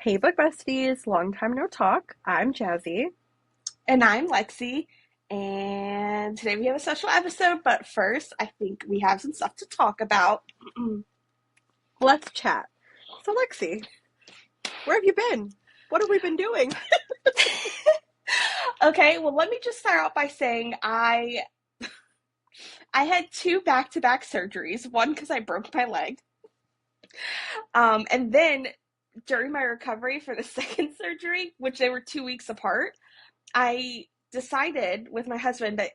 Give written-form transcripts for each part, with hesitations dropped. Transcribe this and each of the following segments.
Hey, Book Besties, long time no talk. I'm Jazzy. And I'm Lexi. And today we have a special episode, but first, I think we have some stuff to talk about. Let's chat. So, Lexi, where have you been? What have we been doing? Okay, well, let me just start out by saying I had two back-to-back surgeries, one because I broke my leg. And then during my recovery for the second surgery, which they were 2 weeks apart, I decided with my husband that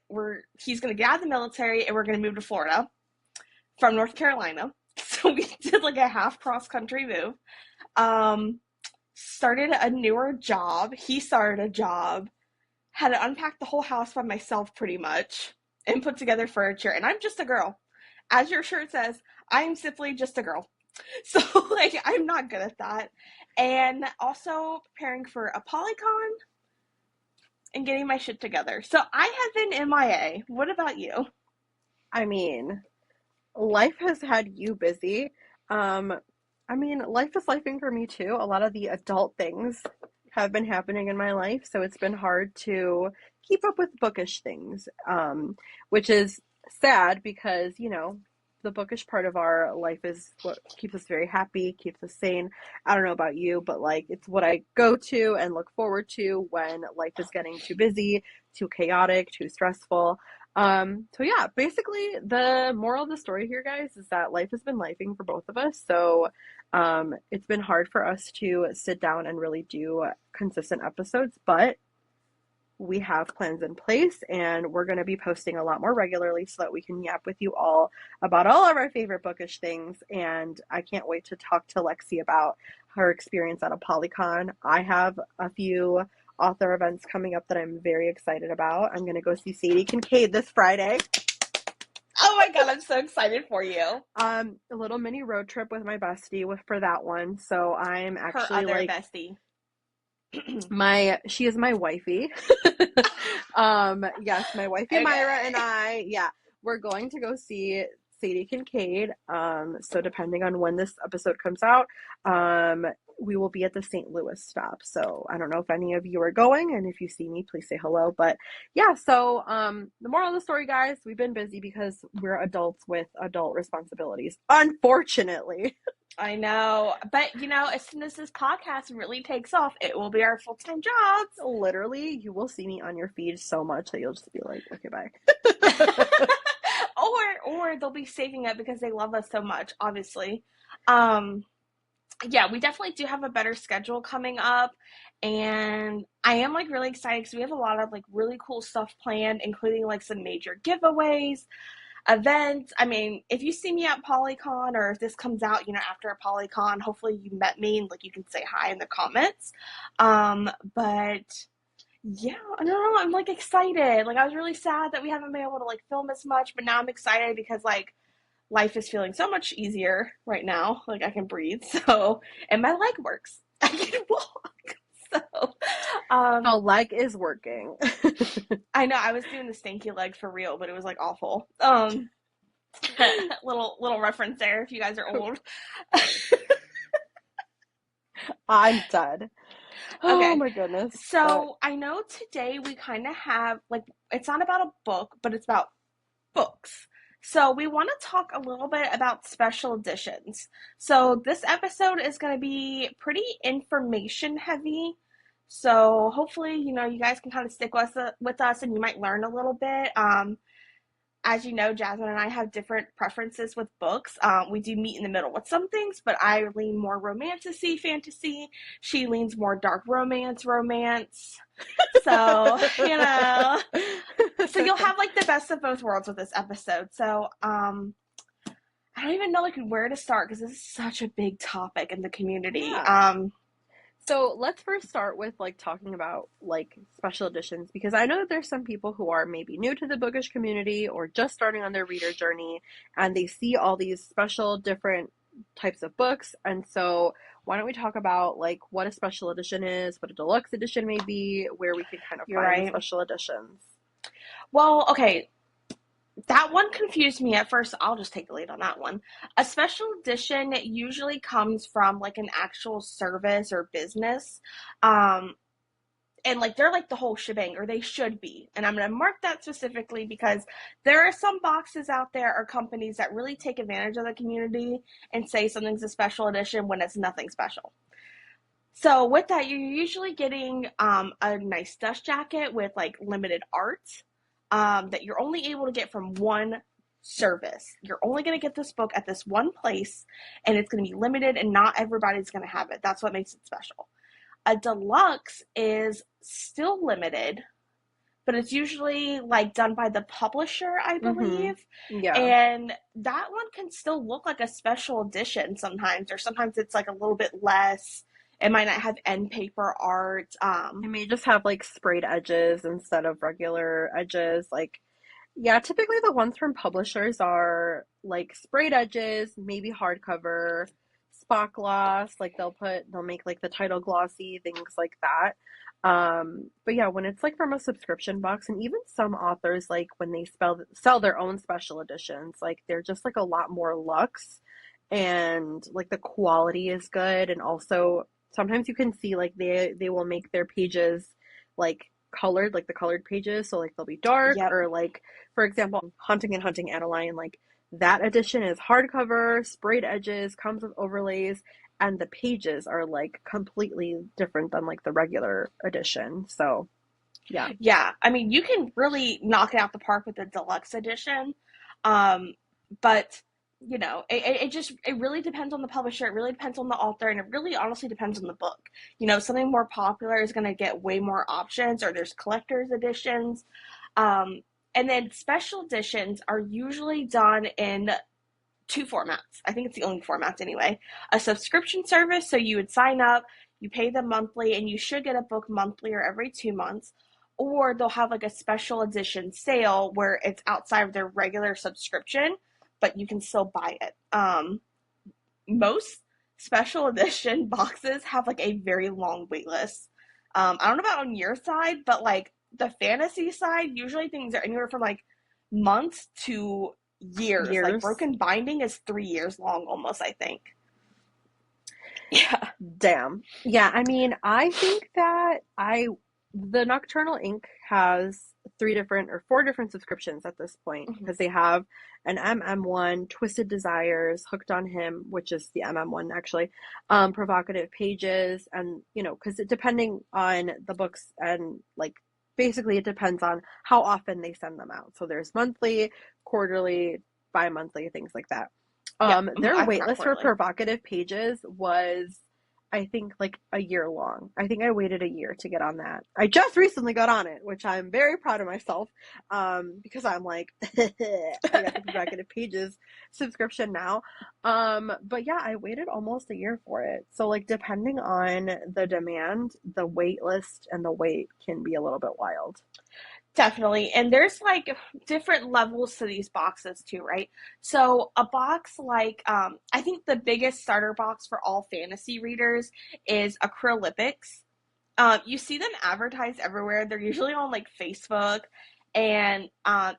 he's going to get out of the military and we're going to move to Florida from North Carolina. So we did like a half cross country move. Um, Started a newer job. He started a job. Had to unpack the whole house by myself pretty much and put together furniture. And I'm just a girl. As your shirt says, I'm simply just a girl. So like I'm not good at that. And also preparing for a polycon and getting my shit together. So I have been MIA. What about you? I mean, life has had you busy. Um, Life is lifing for me too. A lot of the adult things have been happening in my life, so it's been hard to keep up with bookish things, which is sad because, the bookish part of our life is what keeps us very happy, keeps us sane. I don't know about you, but like it's what I go to and look forward to when life is getting too busy, too chaotic, too stressful. So yeah, basically the moral of the story here, guys, is that life has been lifing for both of us. So it's been hard for us to sit down and really do consistent episodes, but we have plans in place and we're going to be posting a lot more regularly so that we can yap with you all about all of our favorite bookish things. And I can't wait to talk to Lexi about her experience at a Polycon. I have a few author events coming up that I'm very excited about. I'm going to go see Sadie Kincaid this Friday. Oh my god, I'm so excited for you. A little mini road trip with my bestie for that one. So I'm Her actually other like bestie. she is my wifey. Yes, my wifey Myra and Okay. we're going to go see Sadie Kincaid. So depending on when this episode comes out, we will be at the St. Louis stop. So I don't know if any of you are going, and if you see me, please say hello. But yeah, so the moral of the story, guys, we've been busy because we're adults with adult responsibilities. Unfortunately. I know. But, as soon as this podcast really takes off, it will be our full time jobs. Literally, you will see me on your feed so much that you'll just be like, okay, bye. or they'll be saving it because they love us so much, obviously. Um, yeah, we definitely do have a better schedule coming up. And I am like really excited because we have a lot of like really cool stuff planned, including like some major giveaways, events. I mean, if you see me at Polycon or if this comes out, after a Polycon, hopefully you met me and like you can say hi in the comments. But yeah, I don't know. I'm like excited. Like I was really sad that we haven't been able to like film as much, but now I'm excited because like life is feeling so much easier right now. Like I can breathe, so and my leg works. I can walk. So, A um, leg is working. I know I was doing the stinky leg for real, but it was like awful. Little reference there if you guys are old. I'm dead. Oh Okay. my goodness. But So I know today we kind of have like it's not about a book, but it's about books. So we want to talk a little bit about special editions. So this episode is going to be pretty information heavy. So hopefully, you guys can kind of stick with us and you might learn a little bit. As you know, Jasmine and I have different preferences with books. We do meet in the middle with some things, but I lean more romanticy, fantasy. She leans more dark romance. So, so you'll have like the best of both worlds with this episode. So, I don't even know like where to start because this is such a big topic in the community. yeah. So let's first start with like talking about like special editions because I know that there's some people who are maybe new to the bookish community or just starting on their reader journey and they see all these special different types of books. And so why don't we talk about like what a special edition is, what a deluxe edition may be, where we can kind of You're find the right. special editions. Well, okay. That one confused me at first. I'll just take the lead on that one. A special edition usually comes from like an actual service or business. Um, and like they're like the whole shebang, or they should be. And I'm going to mark that specifically because there are some boxes out there or companies that really take advantage of the community and say something's a special edition when it's nothing special. So with that, you're usually getting a nice dust jacket with like limited art that you're only able to get from one service. You're only going to get this book at this one place, and it's going to be limited, and not everybody's going to have it. That's what makes it special. A deluxe is still limited, but it's usually like done by the publisher, I Mm-hmm. believe. Yeah. And that one can still look like a special edition sometimes, or sometimes it's like a little bit less. It might not have end paper art. It may just have like sprayed edges instead of regular edges. Like, yeah, typically the ones from publishers are like sprayed edges, maybe hardcover, spot gloss, like they'll make like the title glossy, things like that. But yeah, when it's like from a subscription box, and even some authors like when they sell their own special editions, like they're just like a lot more luxe, and like the quality is good, and also sometimes you can see like they will make their pages like colored, like the colored pages, so like they'll be dark, Yep. or like for example, Hunting and Hunting Adeline, like that edition is hardcover, sprayed edges, comes with overlays, and the pages are like completely different than like the regular edition. So, yeah. Yeah. I mean, you can really knock it out the park with the deluxe edition. Um, but it just it really depends on the publisher, it really depends on the author, and it really honestly depends on the book. Something more popular is going to get way more options, or there's collector's editions. um, and then special editions are usually done in two formats. I think it's the only formats anyway. A subscription service, so you would sign up, you pay them monthly, and you should get a book monthly or every 2 months. Or they'll have like a special edition sale where it's outside of their regular subscription, but you can still buy it. Most special edition boxes have like a very long wait list. I don't know about on your side, but like the fantasy side, usually things are anywhere from like months to years. Like Years. Broken Binding is 3 years long almost, I think. Yeah. Damn. Yeah, I mean, I think that the Nocturnal Ink has three different or four different subscriptions at this point, Mhm. because they have an MM1, Twisted Desires, Hooked on Him, which is the MM1 actually, Provocative Pages, and because depending on the books, and like basically it depends on how often they send them out. So there's monthly, quarterly, bi-monthly, things like that. Yep. Their I wait forgot list for quarterly. Provocative Pages was, I think, like a year long. I think I waited a year to get on that. I just recently got on it, which I'm very proud of myself, because I'm like, I got the Provocative Pages subscription now. But yeah, I waited almost a year for it. So like depending on the demand, the wait list and the wait can be a little bit wild. Definitely. And there's like different levels to these boxes too, right? So a box like I think the biggest starter box for all fantasy readers is Acrylipics. You see them advertised everywhere. They're usually on like Facebook. And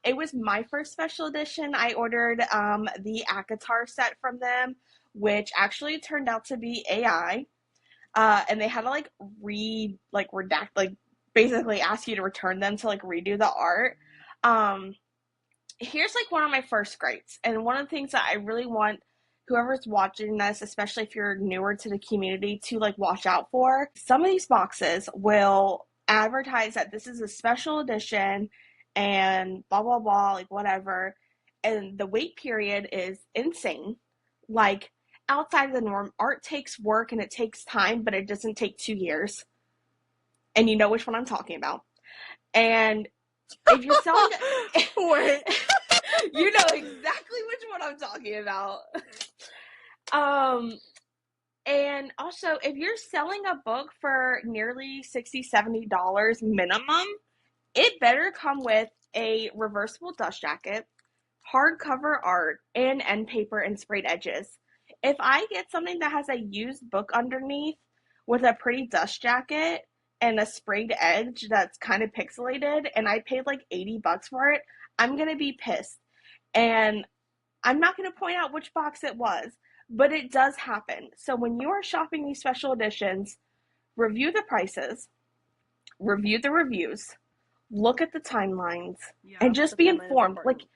it was my first special edition. I ordered the Akatar set from them, which actually turned out to be AI. And they had to like redact, like basically ask you to return them to like redo the art. Um, Here's like one of my first gripes, and one of the things that I really want whoever's watching this, especially if you're newer to the community, to like watch out for. Some of these boxes will advertise that this is a special edition and blah blah blah, like whatever, and the wait period is insane. Like outside of the norm, art takes work and it takes time, but it doesn't take 2 years. And you know which one I'm talking about. And if you're selling Wait. you know exactly which one I'm talking about. Um, and also, if you're selling a book for nearly $60-$70 minimum, it better come with a reversible dust jacket, hardcover art, and end paper and sprayed edges. If I get something that has a used book underneath with a pretty dust jacket and a sprayed edge that's kind of pixelated, and I paid like $80 for it, I'm gonna be pissed. And I'm not going to point out which box it was, but it does happen. So when you are shopping these special editions, review the prices, review the reviews, look at the timelines, Yeah, and just the be timeline is informed. Like, important.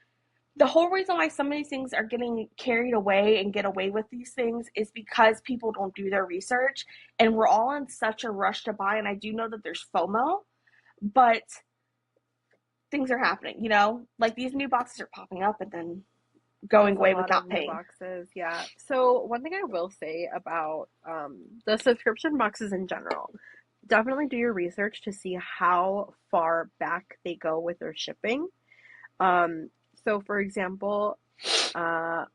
the whole reason why some of these things are getting carried away and get away with these things is because people don't do their research, and we're all in such a rush to buy. And I do know that there's FOMO, but things are happening, like these new boxes are popping up and then going There's a away lot of without new paying. boxes, yeah. So one thing I will say about the subscription boxes in general, definitely do your research to see how far back they go with their shipping. Um, so for example, uh,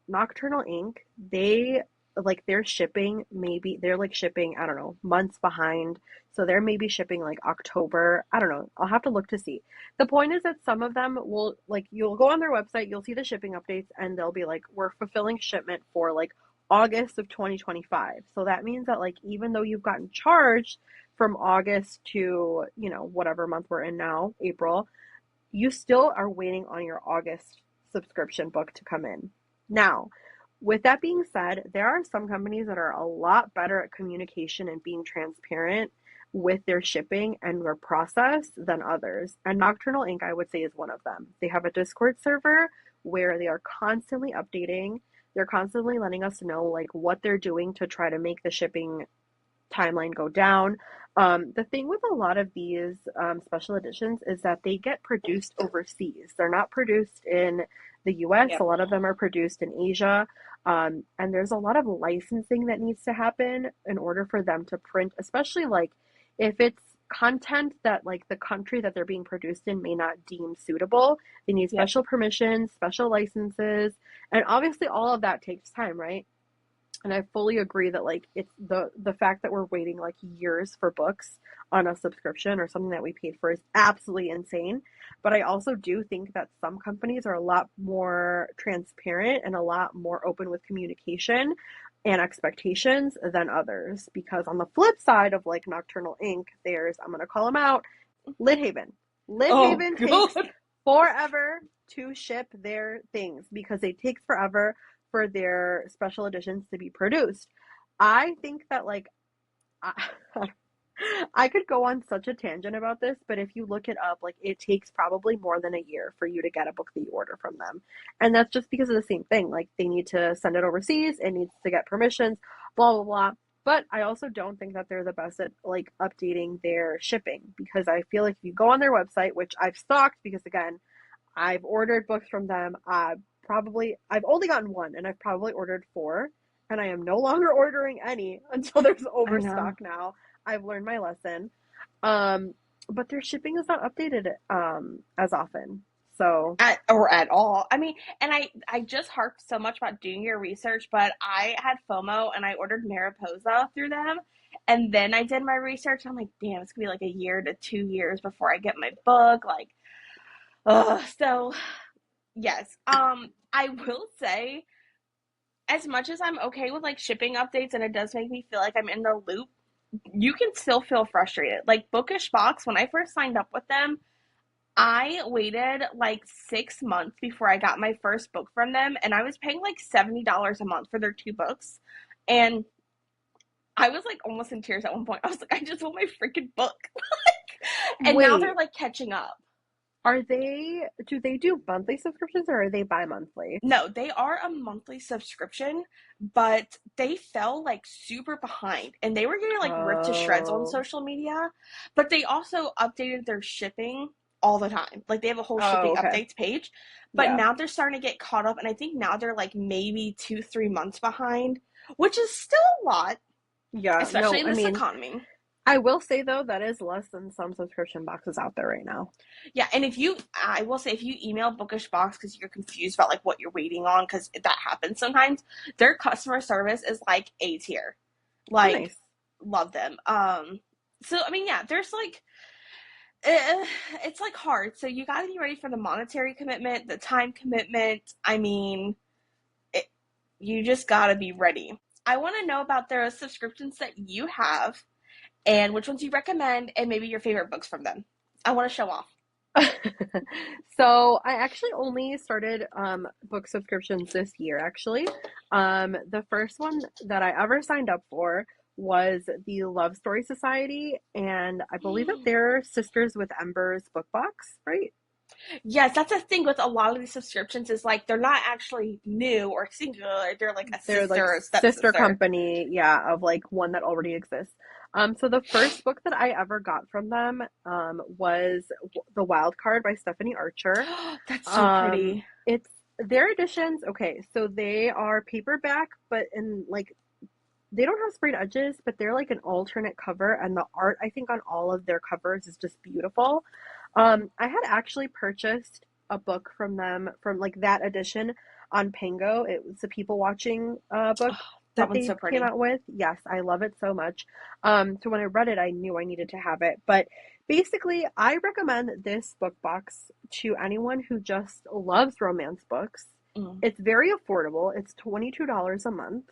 Nocturnal Ink, they like their shipping, maybe they're like shipping, I don't know, months behind. So they're maybe shipping like October. I don't know. I'll have to look to see. The point is that some of them will like you'll go on their website, you'll see the shipping updates, and they'll be like, we're fulfilling shipment for like August of 2025. So that means that like even though you've gotten charged from August to, whatever month we're in now, April, you still are waiting on your August subscription book to come in. Now, with that being said, there are some companies that are a lot better at communication and being transparent with their shipping and their process than others. And Nocturnal Ink, I would say, is one of them. They have a Discord server where they are constantly updating. They're constantly letting us know like what they're doing to try to make the shipping timeline go down. The thing with a lot of these special editions is that they get produced overseas. They're not produced in the US. A Yep. lot of them are produced in Asia. And there's a lot of licensing that needs to happen in order for them to print, especially like if it's content that like the country that they're being produced in may not deem suitable. They need Yep. special permissions, special licenses, and obviously all of that takes time, right? And I fully agree that like it's the fact that we're waiting like years for books on a subscription or something that we paid for is absolutely insane. But I also do think that some companies are a lot more transparent and a lot more open with communication and expectations than others. Because on the flip side of like Nocturnal Ink, there's, I'm gonna call them out, Lit Haven. Lit Oh, Haven takes God. forever to ship their things because it takes forever for their special editions to be produced. I think that like I, I could go on such a tangent about this, but if you look it up, like it takes probably more than a year for you to get a book that you order from them. And that's just because of the same thing. Like they need to send it overseas, it needs to get permissions, blah blah blah. But I also don't think that they're the best at like updating their shipping because I feel like if you go on their website, which I've stalked because again, I've ordered books from them. I've only gotten one, and I've probably ordered four, and I am no longer ordering any until there's I know. overstock now. I've learned my lesson. Um, but their shipping is not updated as often. So At all. I mean, and I just harped so much about doing your research, but I had FOMO and I ordered Mariposa through them. And then I did my research. And I'm like, damn, it's gonna be like a year to 2 years before I get my book. Like, ugh. So yes. I will say, as much as I'm okay with like shipping updates and it does make me feel like I'm in the loop, you can still feel frustrated. Like Bookish Box, when I first signed up with them, I waited like 6 months before I got my first book from them, and I was paying like $70 a month for their two books. And I was like almost in tears at one point. I was like, I just want my freaking book. And now they're wait, like catching up. do they do monthly subscriptions or are they bi-monthly? No, they are a monthly subscription, but they fell like super behind and they were getting like ripped to shreds on Oh, social media. But they also updated their shipping all the time. Like they have a whole oh, shipping okay. updates page. But Yeah. now they're starting to get caught up and I think now they're like maybe 2, 3 months behind, which is still a lot, Yeah. especially No, in I this mean, economy. I will say though, that is less than some subscription boxes out there right now. Yeah, and I will say, if you email Bookish Box because you're confused about like what you're waiting on, because that happens sometimes, their customer service is like A tier. Oh, Like, nice. love them. So I mean, yeah, there's like, it's like hard. So you got to be ready for the monetary commitment, the time commitment. I mean, it, you just got to be ready. I want to know about the subscriptions that you have and which ones you recommend, and maybe your favorite books from them. I want to show off. So I actually only started book subscriptions this year, actually. The first one that I ever signed up for was the Love Story Society, and I believe that they're Sisters with Embers book box, right? Yes, that's the thing with a lot of these subscriptions is like they're not actually new or singular. They're like a They're like sister or a sister stepsister. company, yeah, of like one that already exists. So the first book that I ever got from them was The Wild Card by Stephanie Archer. That's so pretty. It's their editions. Okay, so they are paperback, but in like they don't have sprayed edges, but they're like an alternate cover, and the art I think on all of their covers is just beautiful. I had actually purchased a book from them from like that edition on Pango. It was the People Watching Oh, book that that one's they so came pretty. out with. Yes, I love it so much. So when I read it, I knew I needed to have it. But basically, I recommend this book box to anyone who just loves romance books. Mm. It's very affordable. It's $22 a month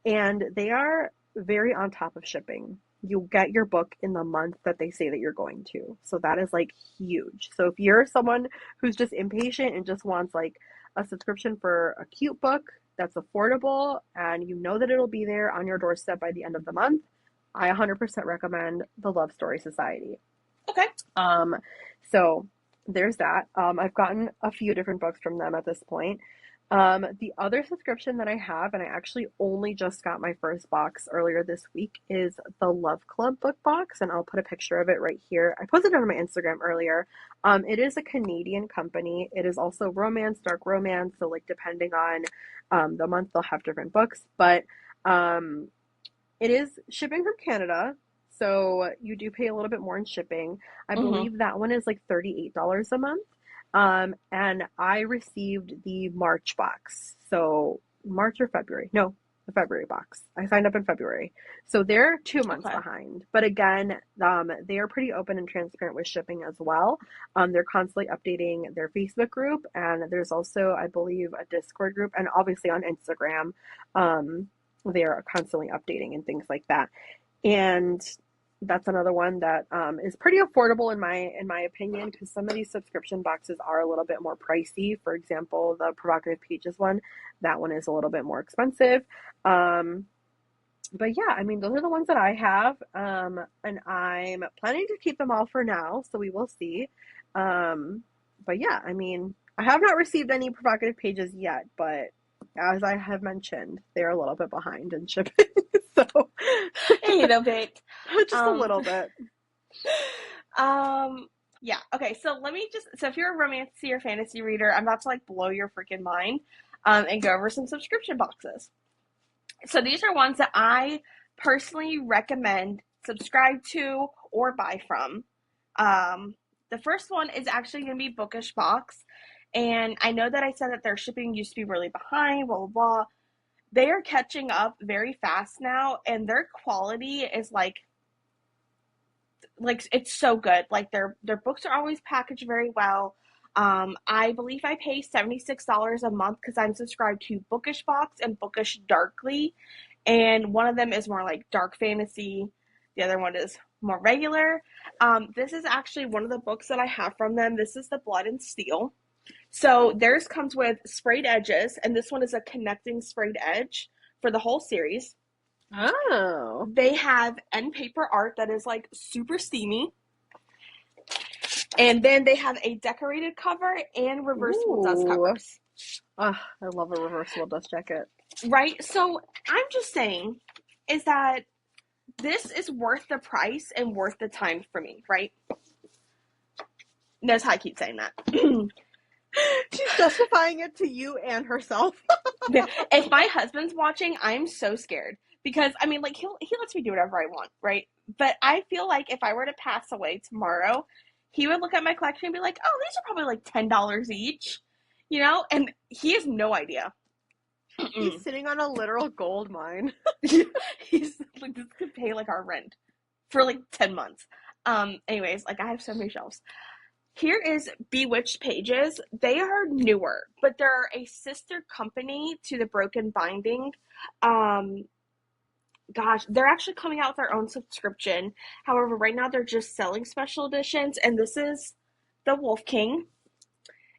and they are very on top of shipping. You get your book in the month that they say that you're going to. So that is like huge. So if you're someone who's just impatient and just wants like a subscription for a cute book that's affordable and you know that it'll be there on your doorstep by the end of the month, I 100% recommend the Love Story Society. Okay. Um, so there's that. I've gotten a few different books from them at this point. The other subscription that I have, and I actually only just got my first box earlier this week, is the Love Club book box, and I'll put a picture of it right here. I posted it on my Instagram earlier. It is a Canadian company. It is also romance, dark romance, so like depending on the month, they'll have different books, but um, it is shipping from Canada, so you do pay a little bit more in shipping. I Mm-hmm. believe that one is like $38 a month. And I received the March box. So March or February? No, the February box. I signed up in February. So they're 2 months Okay. behind. But again, they are pretty open and transparent with shipping as well. They're constantly updating their Facebook group, and there's also, I believe, a Discord group, and obviously on Instagram. Um, they are constantly updating and things like that. And that's another one that is pretty affordable in my opinion because some of these subscription boxes are a little bit more pricey. For example, the Provocative Pages one, that one is a little bit more expensive. Um, but yeah, I mean, those are the ones that I have, and I'm planning to keep them all for now. So we will see. Um, but yeah, I mean, I have not received any Provocative Pages yet, but as I have mentioned, they're a little bit behind in shipping. So A little bit. just a Um, little bit. um, yeah. Okay. So let me just. So if you're a romancy or fantasy reader, I'm about to like blow your freaking mind, and go over some subscription boxes. So these are ones that I personally recommend subscribe to or buy from. Um, the first one is actually going to be Bookish Box. And I know that I said that their shipping used to be really behind, blah, blah, blah. They are catching up very fast now, and their quality is like it's so good. Like their books are always packaged very well. I believe I pay $76 a month because I'm subscribed to Bookish Box and Bookish Darkly, and one of them is more like dark fantasy. The other one is more regular. This is actually one of the books that I have from them. This is the Blood and Steel. So theirs comes with sprayed edges, and this one is a connecting sprayed edge for the whole series. Oh. They have end paper art that is like super steamy. And then they have a decorated cover and reversible dust Ooh. covers. Ah, I love a reversible dust jacket. Right? So I'm just saying is that this is worth the price and worth the time for me, right? Notice how I keep saying that. She's justifying it to you and herself. If my husband's watching, I'm so scared because I mean, like he lets me do whatever I want, right? But I feel like if I were to pass away tomorrow, he would look at my collection and be like, "Oh, these are probably like $10 each," you know, and he has no idea. He's sitting on a literal gold mine. He's like, this could pay like our rent for like 10 months. Anyways, like I have so many shelves. Here is Bewitched Pages. They are newer, but they're a sister company to the Broken Binding. Um, Gosh, they're actually coming out with their own subscription. However, right now they're just selling special editions, and this is the Wolf King.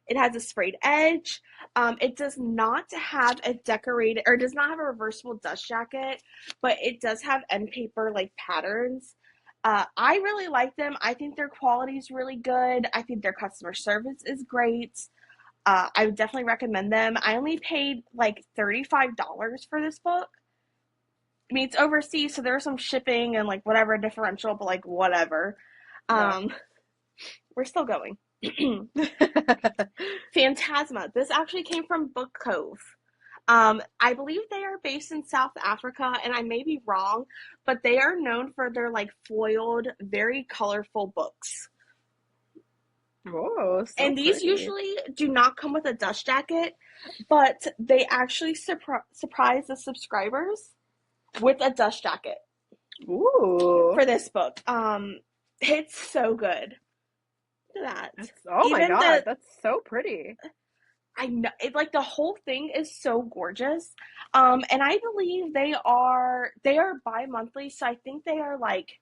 It has a sprayed edge. It does not have a decorated, or does not have a reversible dust jacket, but it does have end paper like patterns. I really like them. I think their quality is really good. I think their customer service is great. I would definitely recommend them. I only paid like $35 for this book. I mean, it's overseas, so there's some shipping and like whatever differential, but like whatever. Yeah. Um, we're still going. Phantasma. This actually came from Book Cove. I believe they are based in South Africa, and I may be wrong, but they are known for their like foiled, very colorful books. Oh, so And these pretty. usually do not come with a dust jacket, but they actually surprise the subscribers with a dust jacket Ooh. for this book. It's so good. Look at that. Oh my Even God, the that's so pretty. I know it like the whole thing is so gorgeous. And I believe they are bi-monthly, so I think they are like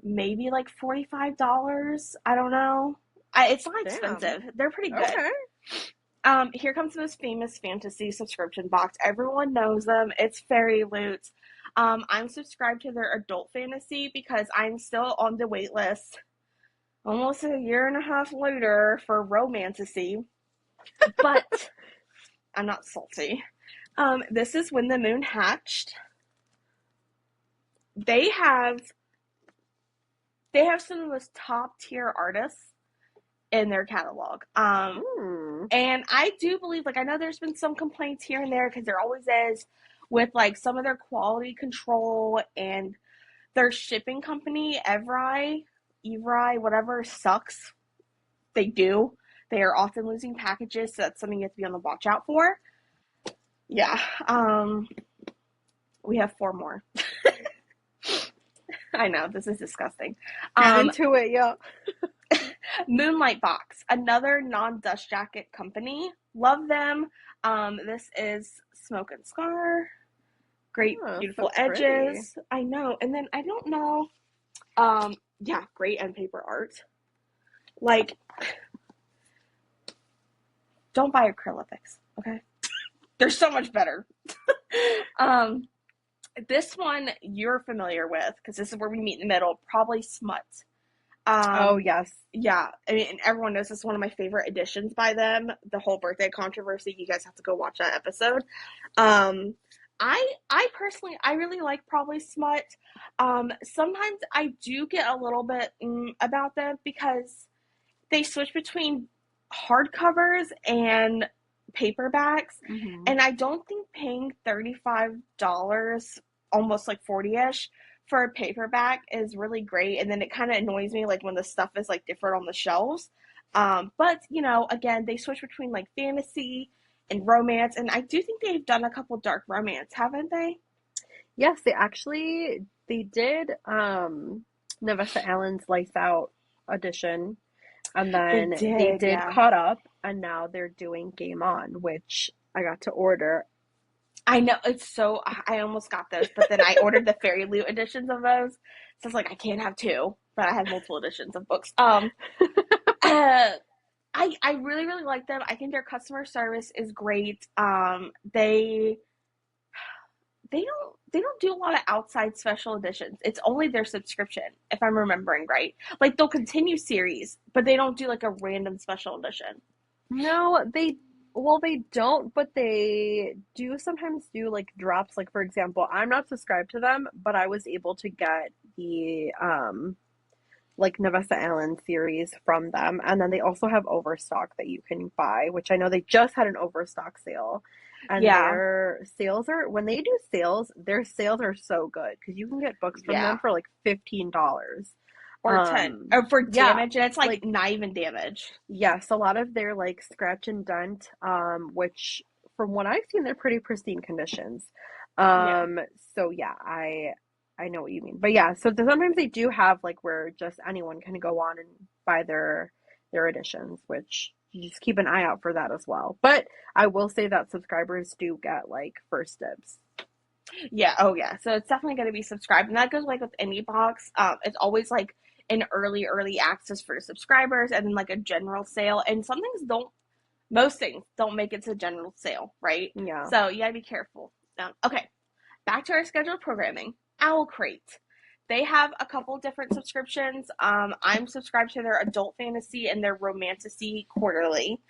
maybe like $45. I don't know. It's not Damn. expensive. They're pretty good. Okay. Here comes the most famous fantasy subscription box. Everyone knows them. It's Fairy Loot. I'm subscribed to their adult fantasy because I'm still on the wait list almost a year and a half later for Romantasy. But I'm not salty. This is When the Moon Hatched. They have some of the most top tier artists in their catalog. Hmm. And I do believe, like, I know there's been some complaints here and there because there always is with like some of their quality control and their shipping company, Evry, whatever, sucks. They do. They are often losing packages, so that's something you have to be on the watch out for. Yeah. We have 4 more. I know, this is disgusting. Get into it, yeah. Moonlight Box, another non-dust jacket company. Love them. This is Smoke and Scar. Great, Oh, beautiful so pretty. edges. I know. And then I don't know. Yeah, great end paper art. Like, don't buy acrylics, okay? They're so much better. um, this one you're familiar with because this is where we meet in the middle. Probably Smut. Oh, Um, yes. yeah, I mean, and everyone knows this is one of my favorite editions by them. The whole birthday controversy. You guys have to go watch that episode. Um, I personally, I really like Probably Smut. Sometimes I do get a little bit about them because they switch between hardcovers and paperbacks, Hmm. and I don't think paying $35, almost like 40ish, for a paperback is really great. And then it kind of annoys me like when the stuff is like different on the shelves. But you know, again, they switch between like fantasy and romance, and I do think they've done a couple dark romance, haven't they? Yes, they did Nevessa Allen's Lights Out edition, and They then they did, did yeah. Caught Up, and now they're doing Game On, which I got to order. I know it's so. I almost got those, but then I ordered the Fairy Loot editions of those. So it's like I can't have two, but I have multiple editions of books. Uh, I really really like them. I think their customer service is great. They don't do a lot of outside special editions. It's only their subscription, if I'm remembering right. Like they'll continue series, but they don't do like a random special edition. No, they don't, but they do sometimes do like drops. Like for example, I'm not subscribed to them, but I was able to get the like Nevessa Allen series from them. And then they also have Overstock that you can buy, which I know they just had an Overstock sale. And Yeah, their sales are, when they do sales, their sales are so good because you can get books from them yeah, for like $15. or 10 or for Yeah, damage, and it's like like not even damage. yes, a lot of their like scratch and dent, which from what I've seen, they're pretty pristine conditions. Yeah. Um, so yeah, I know what you mean. But yeah, so sometimes they do have like where just anyone can go on and buy their editions, which you just keep an eye out for that as well. But I will say that subscribers do get like first dibs. Yeah, oh yeah. So it's definitely going to be subscribed, and that goes like with any box. It's always like an early access for subscribers and then like a general sale. And most things don't make it to general sale, right? Yeah. So you gotta be careful. Okay, back to our scheduled programming. Owl Crate. They have a couple different subscriptions. I'm subscribed to their adult fantasy and their romantasy quarterly.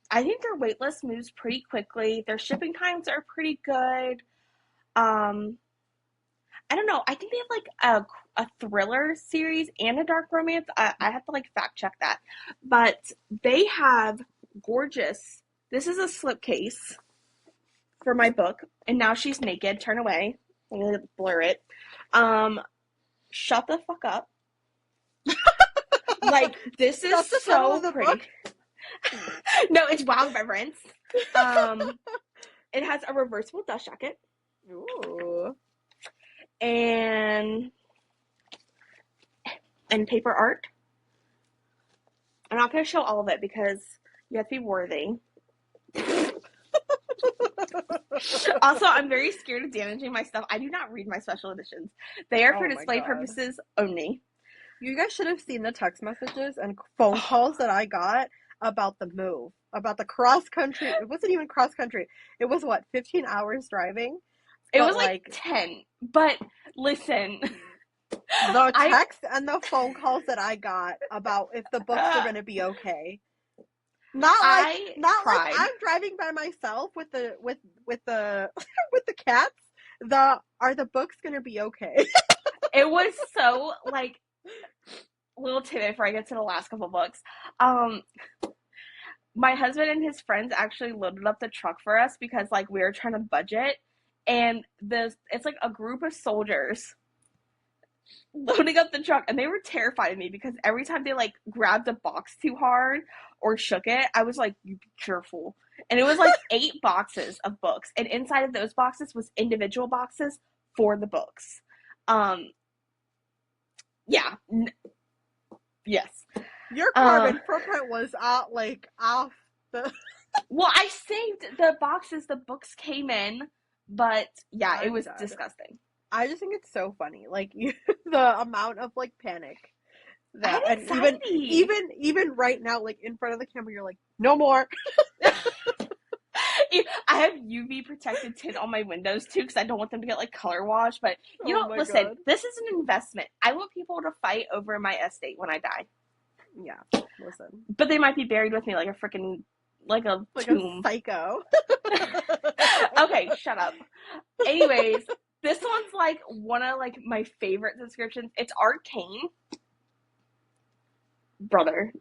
I think their waitlist moves pretty quickly. Their shipping times are pretty good. Um, I don't know. I think they have like a thriller series and a dark romance. I have to like fact check that, but they have gorgeous. This is a slipcase for my book, and now she's naked. Turn away. I'm gonna blur it. Shut the fuck up. Like this is That's the title so of the pretty. book? No, it's Wild Reverence. It has a reversible dust jacket. Ooh. And paper art. I'm not going to show all of it because you have to be worthy. Also, I'm very scared of damaging my stuff. I do not read my special editions. They are for display purposes only. You guys should have seen the text messages and phone calls that I got about the move, about the cross country. It wasn't even cross country. It was what, 15 hours driving? It was like 10. But listen, the text and the phone calls that I got about if the books are going to be okay. Not like I'm driving by myself with the with the cats. Are the books going to be okay? It was so like little tidbit before I get to the last couple books. My husband and his friends actually loaded up the truck for us because like we were trying to budget, and it's like a group of soldiers loading up the truck, and they were terrified of me because every time they like grabbed a box too hard or shook it, I was like, you be careful. And it was like 8 boxes of books, and inside of those boxes was individual boxes for the books. Yeah. Yes. Your carbon footprint was off the. Well, I saved the boxes the books came in, but yeah, it was disgusting. I just think it's so funny, like the amount of like panic that, and even right now, like in front of the camera, you're like, no more. I have UV protected tint on my windows too because I don't want them to get like color washed. But listen, God. This is an investment. I want people to fight over my estate when I die. Yeah, listen. But they might be buried with me like a freaking tomb. A psycho. Okay, shut up. Anyways, this one's like one of like my favorite subscriptions. It's Arcane. Brother.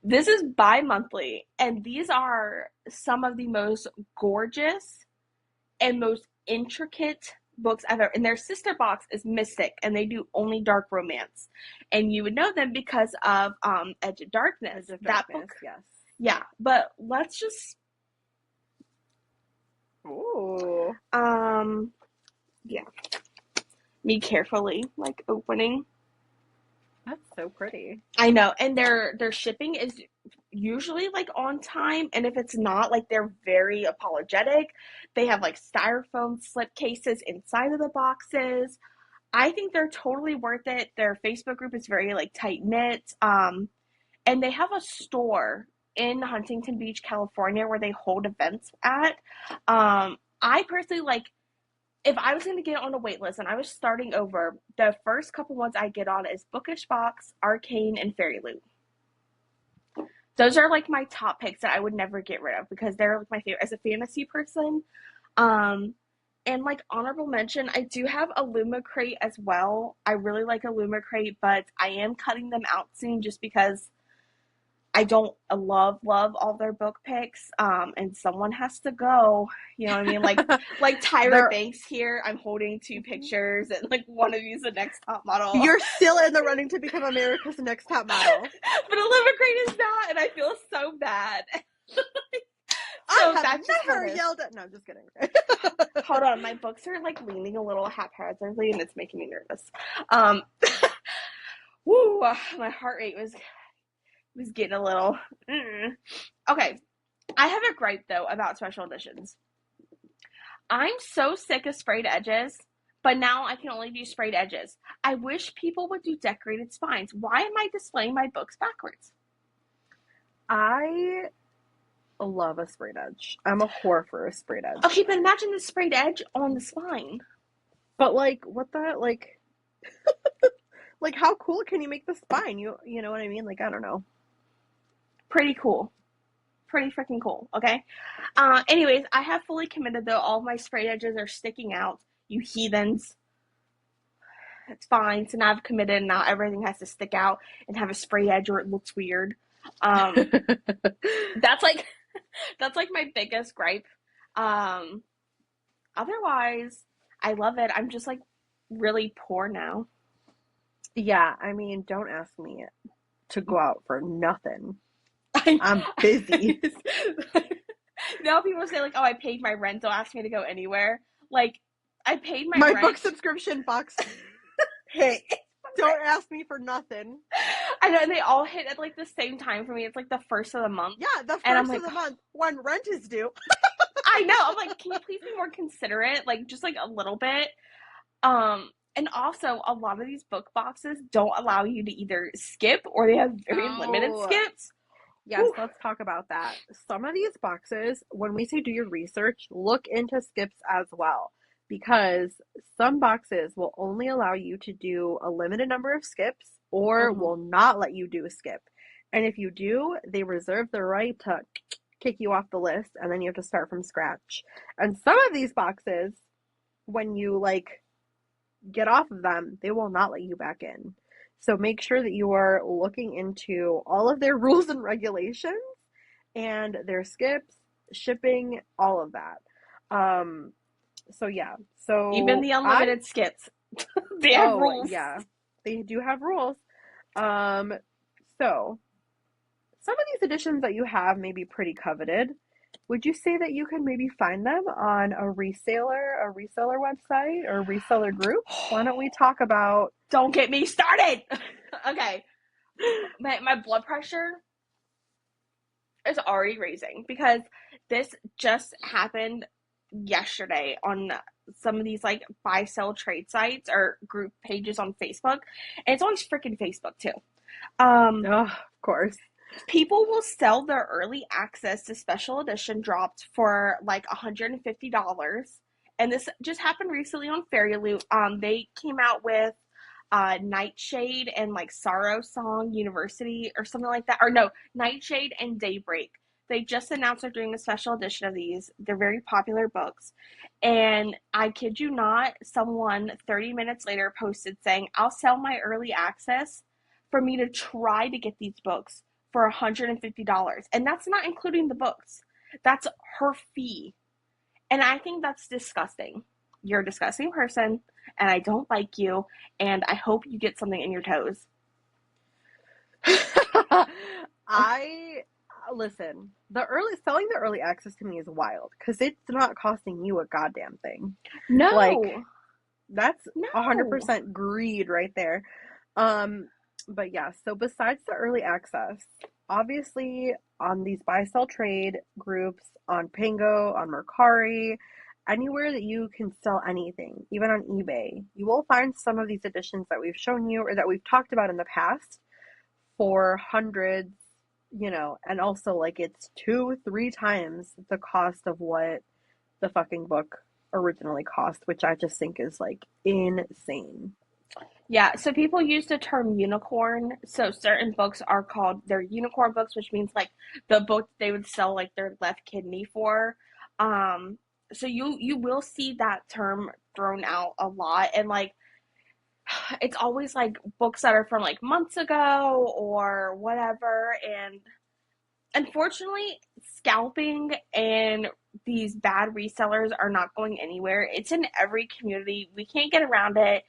This is bi-monthly, and these are some of the most gorgeous and most intricate books ever. And their sister box is Mystic, and they do only dark romance. And you would know them because of Edge of Darkness. That book. Yes. Yeah, but let's just. Ooh. Yeah. Me carefully, like opening. That's so pretty. I know, and their shipping is usually like on time, and if it's not, like they're very apologetic. They have like styrofoam slip cases inside of the boxes. I think they're totally worth it. Their Facebook group is very like tight knit, and they have a store in Huntington Beach, California, where they hold events at. I personally like. If I was going to get on a wait list and I was starting over, the first couple ones I get on is Bookish Box, Arcane, and Fairy Loot. Those are like my top picks that I would never get rid of because they're like my favorite as a fantasy person. And like honorable mention, I do have a Luma crate as well. I really like a Luma crate, but I am cutting them out soon just because I don't love all their book picks, and someone has to go. You know what I mean? Like Tyra Banks here. I'm holding 2 pictures, and like one of you's the next top model. You're still in the running to become America's next top model, but Olivia Crane is not, and I feel so bad. So I have never yelled at. No, I'm just kidding. Hold on, my books are like leaning a little haphazardly, and it's making me nervous. Woo, my heart rate was getting a little. Okay, I have a gripe though about special editions. I'm so sick of sprayed edges. but now I can only do sprayed edges. I wish people would do decorated spines. Why am I displaying my books backwards? I love a sprayed edge. I'm a whore for a sprayed Okay, edge. but imagine the sprayed edge on the spine. But like, what the like how cool can you make the spine? You know what I mean? Like, I don't know. Pretty cool. Pretty freaking cool, okay? Anyways, I have fully committed though. All of my sprayed edges are sticking out. You heathens. It's fine. So now I've committed and now everything has to stick out and have a spray edge or it looks weird. Um, that's like that's like my biggest gripe. Um, Otherwise, I love it. I'm just like really poor now. Yeah, I mean, don't ask me to go out for nothing. I, I'm busy. now people say like, "Oh, I paid my rent. Don't ask me to go anywhere." Like, I paid my My book rent. subscription box. Hey, don't ask me for nothing. I know, and they all hit at like the same time for me. It's like the first of the month, Yeah, the and I'm first like, of the month when rent is due. I know. I'm like, can you please be more considerate? Like, just like a little bit. And also, a lot of these book boxes don't allow you to either skip or they have very limited Oh, skips. yes, Whew. let's talk about that. Some of these boxes, when we say do your research, look into skips as well. Because some boxes will only allow you to do a limited number of skips or Mm-hmm. will not let you do a skip. And if you do, they reserve the right to kick you off the list and then you have to start from scratch. And some of these boxes, when you like get off of them, they will not let you back in. So make sure that you are looking into all of their rules and regulations and their skips, shipping, all of that. Um, so yeah. Even So the I unlimited skips, they have oh rules. yeah, they do have rules. Um, so some of these editions that you have may be pretty coveted. Would you say that you can maybe find them on a reseller website or reseller groups? Why don't we talk about Don't get me started. Okay, my blood pressure is already raising because this just happened yesterday on some of these like buy sell trade sites or group pages on Facebook, and it's always freaking Facebook too. Um, oh, of course. People will sell their early access to special edition drops for like $150. And this just happened recently on Fairy Loot. They came out with Nightshade and like Sorrow Song University or something like that. Or no, Nightshade and Daybreak. They just announced they're doing a special edition of these. They're very popular books. And I kid you not, someone 30 minutes later posted saying, I'll sell my early access for me to try to get these books for $150. And that's not including the books. That's her fee. And I think that's disgusting. You're a disgusting person, and I don't like you, and I hope you get something in your toes. I listen, the early access to me is wild because it's not costing you a goddamn thing. Like No, that's no. 100% greed right there. Um, but yeah, so besides the early access, obviously on these buy sell trade groups, on Pango, on Mercari, anywhere that you can sell anything, even on eBay, you will find some of these editions that we've shown you or that we've talked about in the past for hundreds, and also like it's two, three times the cost of what the fucking book originally cost, which I just think is like insane. Yeah, so people use the term unicorn. So certain books are called they're unicorn books, which means like the book they would sell like their left kidney for. Um, so you will see that term thrown out a lot, and like it's always like books that are from like months ago or whatever. And unfortunately, scalping and these bad resellers are not going anywhere. It's in every community. We can't get around it.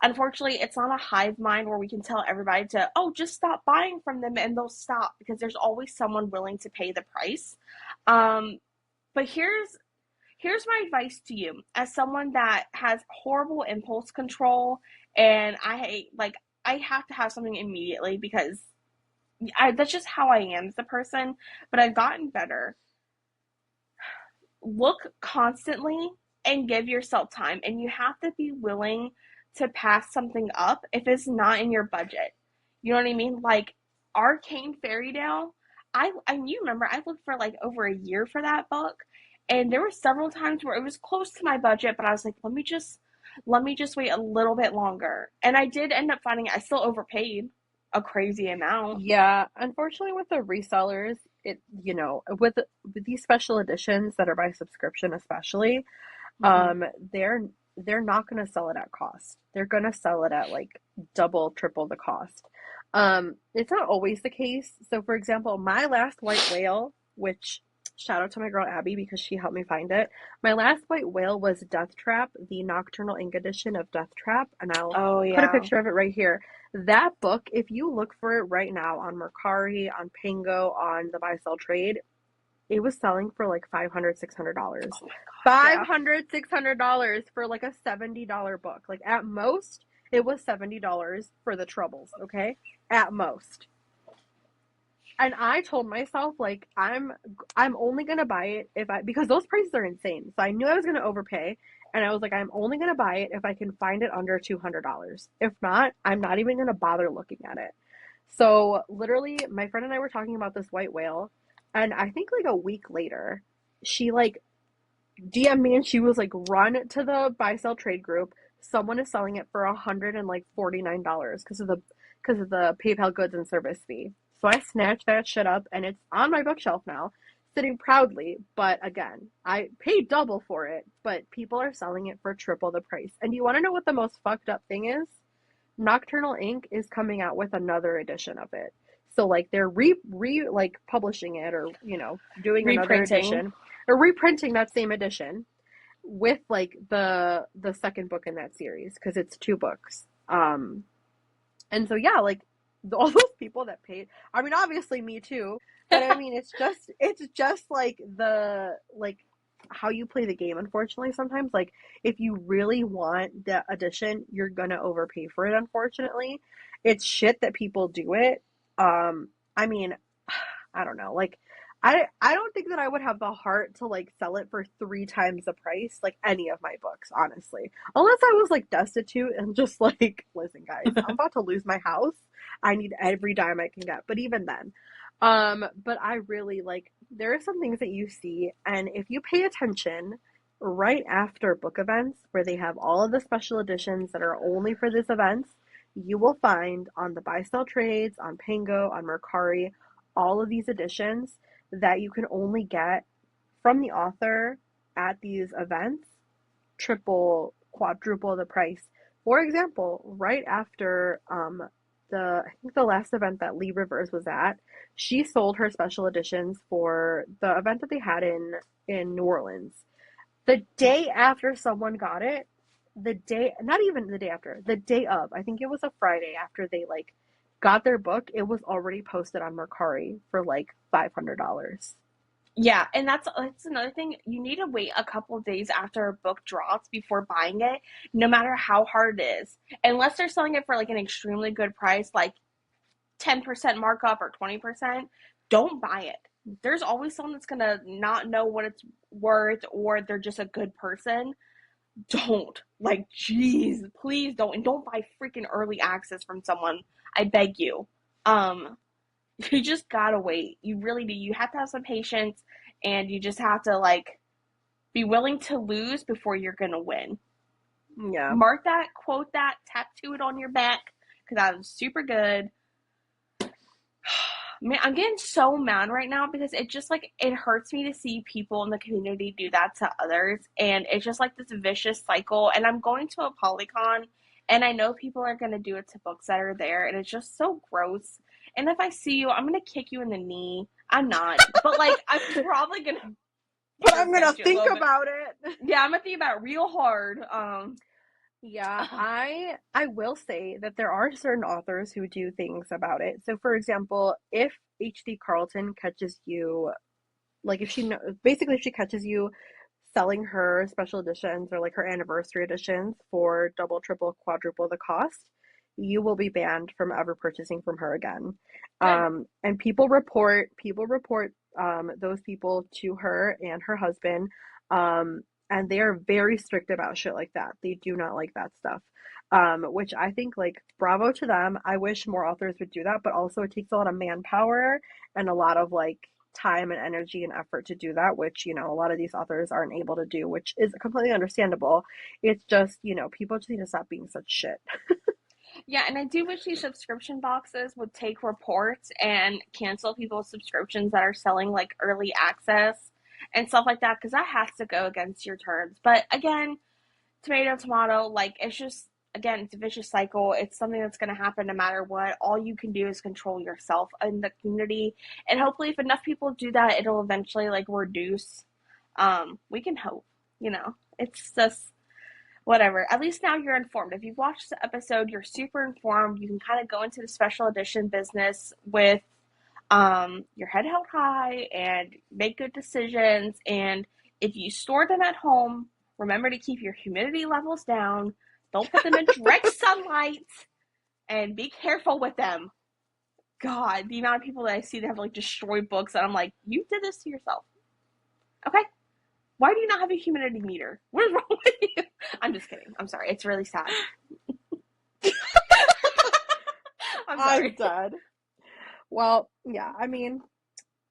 Unfortunately, it's not a hive mind where we can tell everybody to, oh, just stop buying from them and they'll stop because there's always someone willing to pay the price. Um, but here's my advice to you as someone that has horrible impulse control and I have to have something immediately because that's just how I am as a person, but I've gotten better. Look constantly and give yourself time. And you have to be willing to pass something up if it's not in your budget. You know what I mean? Like Arcane Fairy Tale, you remember I looked for like over a year for that book, and there were several times where it was close to my budget, but I was like, let me just wait a little bit longer. And I did end up finding I still overpaid a crazy amount. Yeah, unfortunately with the resellers, with these special editions that are by subscription especially, Mm-hmm. um, they're they're not going to sell it at cost. They're going to sell it at like double, triple the cost. It's not always the case. So for example, my last white whale, which shout out to my girl Abby because she helped me find it. My last white whale was Death Trap, the Nocturnal Ink edition of Death Trap, and I'll Oh put a yeah. picture of it right here. That book, if you look for it right now on Mercari, on Pango, on the buy sell trade, it was selling for like $500, $600. Oh my god, yeah. $500, $600 for like a $70 book. Like at most, it was $70 for the troubles, okay? At most. And I told myself like I'm only gonna buy it if I because those prices are insane. So I knew I was gonna overpay, and I was like I'm only gonna buy it if I can find it under $200. If not, I'm not even gonna bother looking at it. So literally, my friend and I were talking about this white whale, and I think like a week later, she like DM me and she was like, run to the buy sell trade group. Someone is selling it for $149 because of the PayPal goods and service fee. So I snatched that shit up and it's on my bookshelf now, sitting proudly. But again, I paid double for it, but people are selling it for triple the price. And do you want to know what the most fucked up thing is? Nocturnal Ink is coming out with another edition of it. So like they're re like publishing it or doing another Reprinting. edition or reprinting that same edition with like the second book in that series because it's two books. And so yeah, like all those people that paid, I mean obviously me too, but I mean it's just like the like how you play the game unfortunately sometimes like if you really want the edition, you're gonna overpay for it unfortunately. It's shit that people do it. I mean, I don't know. Like I don't think that I would have the heart to like sell it for three times the price, like any of my books, honestly. Unless I was like destitute and just like, listen, guys, I'm about to lose my house. I need every dime I can get. But even then, but I really like there are some things that you see, and if you pay attention right after book events where they have all of the special editions that are only for this events, you will find on the buy sell trades, on Pango, on Mercari, all of these editions that you can only get from the author at these events, triple, quadruple the price. For example, right after I think the last event that Lee Rivers was at, she sold her special editions for the event that they had in New Orleans. The day after someone got it, the day not even the day after, the day of, I think it was a Friday after they like got their book, it was already posted on Mercari for like $500. Yeah, and that's another thing. You need to wait a couple of days after a book drops before buying it, no matter how hard it is. Unless they're selling it for like an extremely good price, like 10% markup or 20%, don't buy it. There's always someone that's gonna not know what it's worth or they're just a good person. Don't. Like, jeez, please don't. And don't buy freaking early access from someone. I beg you. Um, you just gotta wait. You really do. You have to have some patience and you just have to like be willing to lose before you're gonna win. Yeah. Mark that, quote that, tattoo it on your back because that was super good. Man, I'm getting so mad right now because it just like it hurts me to see people in the community do that to others, and it's just like this vicious cycle. And I'm going to a Polycon, and I know people are gonna do it to books that are there, and it's just so gross. And if I see you, I'm gonna kick you in the knee. I'm not, but like I'm probably gonna But butt I'm gonna against you a think little bit. about it. Yeah, I'm gonna think about it real hard. Yeah, I will say that there are certain authors who do things about it. So for example, if H.D. Carlton catches you like if she basically if she catches you selling her special editions or like her anniversary editions for double, triple, quadruple the cost, you will be banned from ever purchasing from her again. Good. And people report those people to her and her husband. and they are very strict about shit like that. They do not like that stuff. Which I think like bravo to them. I wish more authors would do that, but also it takes a lot of manpower and a lot of like time and energy and effort to do that, which, a lot of these authors aren't able to do, which is completely understandable. It's just, people just need to stop being such shit. Yeah, and I do wish these subscription boxes would take reports and cancel people's subscriptions that are selling like early access and stuff like that, because that has to go against your terms. But again, tomato, tomato, like it's just, again, it's a vicious cycle. It's something that's going to happen no matter what. All you can do is control yourself and the community. And hopefully, if enough people do that, it'll eventually like reduce. We can hope, it's just whatever. At least now you're informed. If you've watched the episode, you're super informed. You can kind of go into the special edition business with your head held high and make good decisions. And if you store them at home, remember to keep your humidity levels down. Don't put them in direct sunlight, and be careful with them. God, the amount of people that I see that have like destroyed books, and I'm like, you did this to yourself. Okay? Why do you not have a humidity meter? What is wrong with you? I'm just kidding. I'm sorry. It's really sad. I'm I'm sorry. dead. Well, yeah, I mean,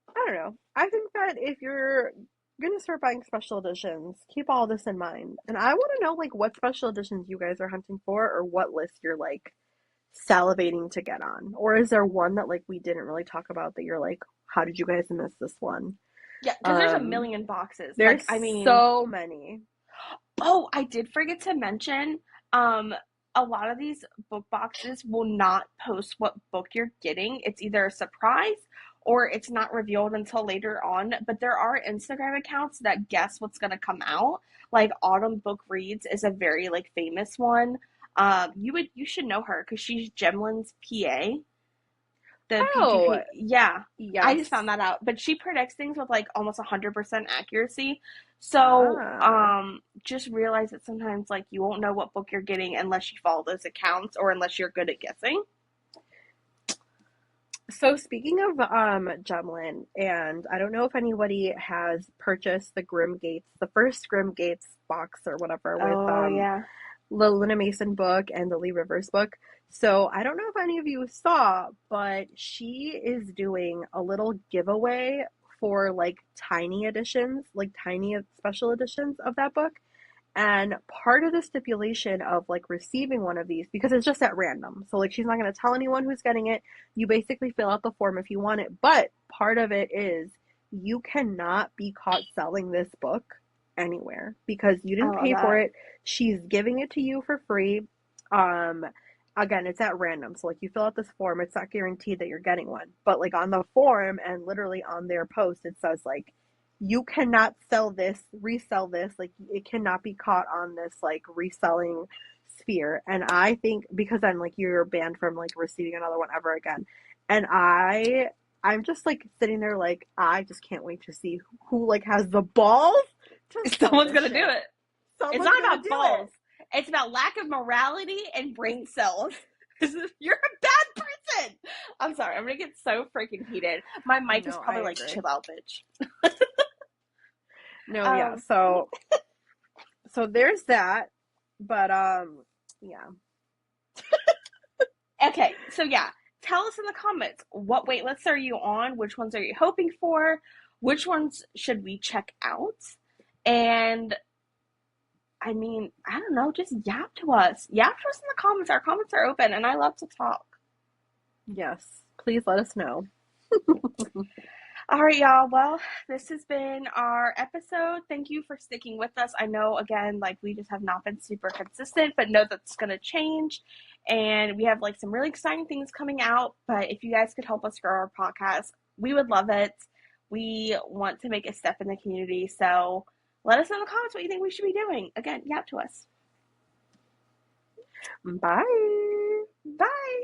I don't know. I think that if you're gonna start buying special editions, keep all this in mind. And I want to know like what special editions you guys are hunting for, or what list you're like salivating to get on. Or is there one that like we didn't really talk about that you're like, how did you guys miss this one? Yeah, because there's a Um, million boxes. Like, there's I mean, so many. oh, I did forget to mention, um, a lot of these book boxes will not post what book you're getting. It's either a surprise or it's not revealed until later on. But there are Instagram accounts that guess what's going to come out. Like Autumn Book Reads is a very like famous one. You should know her because she's Gemlin's PA. The Oh, PGP, yeah, I just yes. found that out. But she predicts things with like almost 100% accuracy. So, Ah. just realize that sometimes like you won't know what book you're getting unless you follow those accounts or unless you're good at guessing. So speaking of Gemlin, and I don't know if anybody has purchased the Grim Gates, the first Grim Gates box or whatever with Oh yeah. the Luna Mason book and the Lee Rivers book. So I don't know if any of you saw, but she is doing a little giveaway for like tiny editions, like tiny special editions of that book. And part of the stipulation of like receiving one of these, because it's just at random. So like she's not going to tell anyone who's getting it. You basically fill out the form if you want it. But part of it is you cannot be caught selling this book anywhere because you I didn't love pay for that. it. She's giving it to you for free. Um Again, it's at random. So like you fill out this form, it's not guaranteed that you're getting one. But like on the form and literally on their post it says like you cannot sell this, resell this, like it cannot be caught on this like reselling sphere. And I think because then like you're banned from like receiving another one ever again. And I'm just like sitting there like I just can't wait to see who like has the balls to sell Someone's this gonna do shit. it. It's Someone's not gonna about do it. balls. It's about lack of morality and brain cells. You're a bad person. I'm sorry. I'm gonna get so freaking heated. My mic is No, I probably like, agree. chill out, bitch. No, yeah. Um, So there's that. But yeah. Okay, so yeah, tell us in the comments what waitlists are you on? Which ones are you hoping for? Which ones should we check out? And I mean, I don't know, just yap to us. Yap to us in the comments. Our comments are open and I love to talk. Yes. Please let us know. All right, y'all. Well, this has been our episode. Thank you for sticking with us. I know, again, like we just have not been super consistent, but know that's going to change. And we have like some really exciting things coming out. But if you guys could help us grow our podcast, we would love it. We want to make a step in the community. So let us know in the comments what you think we should be doing. Again, yap to us. Bye. Bye.